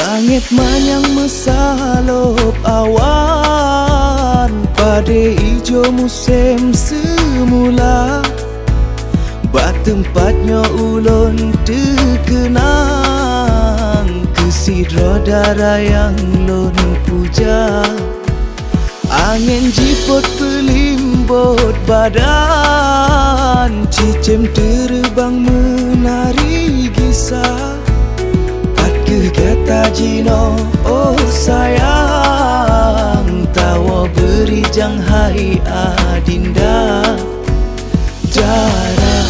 Langit manyang mesalop awan, pade ijo musim semula. Batempatnya ulun terkenang, kesidra darah yang lun puja. Angin jipot pelimbot badan, cicim terbang menari gisah. Kata jino, oh sayang, tawa beri jang hai adinda. Darah,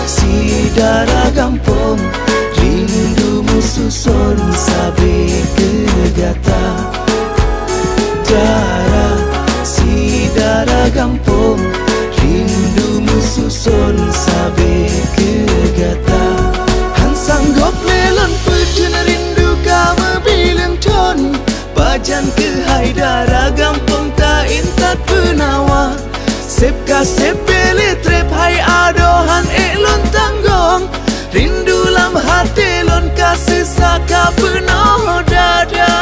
si darah gampong, rindumu susun sabe kegata. Darah, si darah gampong, rindumu susun sabe kegata. Han sanggup melon pecun rindu kamu bilang ton, bajan ke hai darah gampong tak intat penawa. Sep ka sep beli trep hai adohan lon tanggong, rindu lam hati lon kasih saka penuh dada.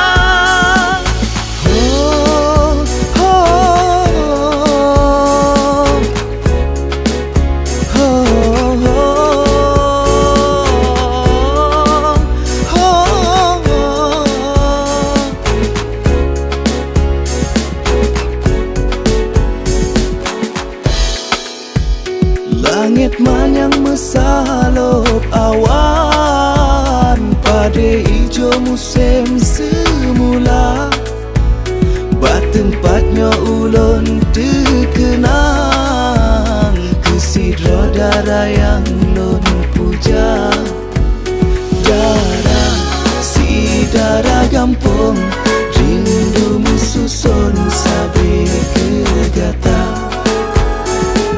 Langit manyang mesalop awan, pade ijo musim semula. Batempatnya ulun terkenang, kesidra darah yang lun puja. Darah, si darah gampong, rindumu susun sabe kegata.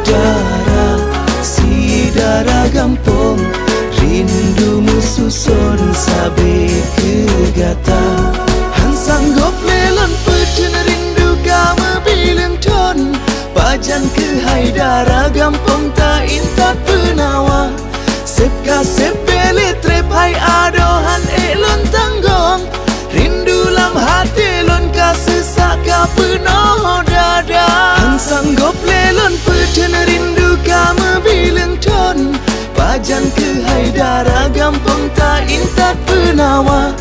Darah, darah gampong, rindumu susun sabe kegata. Han sanggup melon pecun rindu kamu bilang ton, bajan ke hai darah gampong tak intat penawa. Sep ka sep beli trep hai adohan lon tanggong, rindu lam hati lon kasih saka penuh dada. Han sanggup melon pecun rindu kamu bilang ton, bajan ke hai darah gampang tak intat penawa.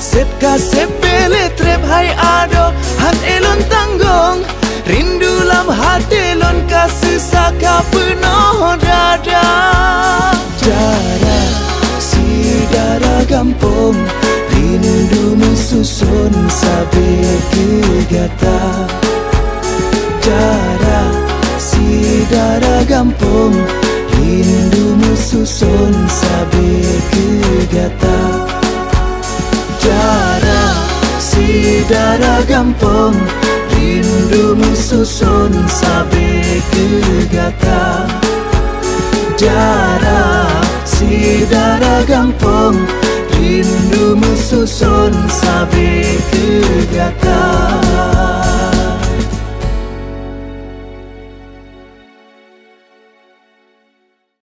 Sep ka sep beli trep hai ado han lon tanggong, rindu lam hati lon kasih saka penuh dada. Darah, si darah gampang, rindumu susun sabe kegata. Darah, si darah gampang, rindumu susun sabe kegata. Darah, si darah gampang, rindumu susun sabe kegata. Darah, si darah gampang, rindumu susun sabe kegata.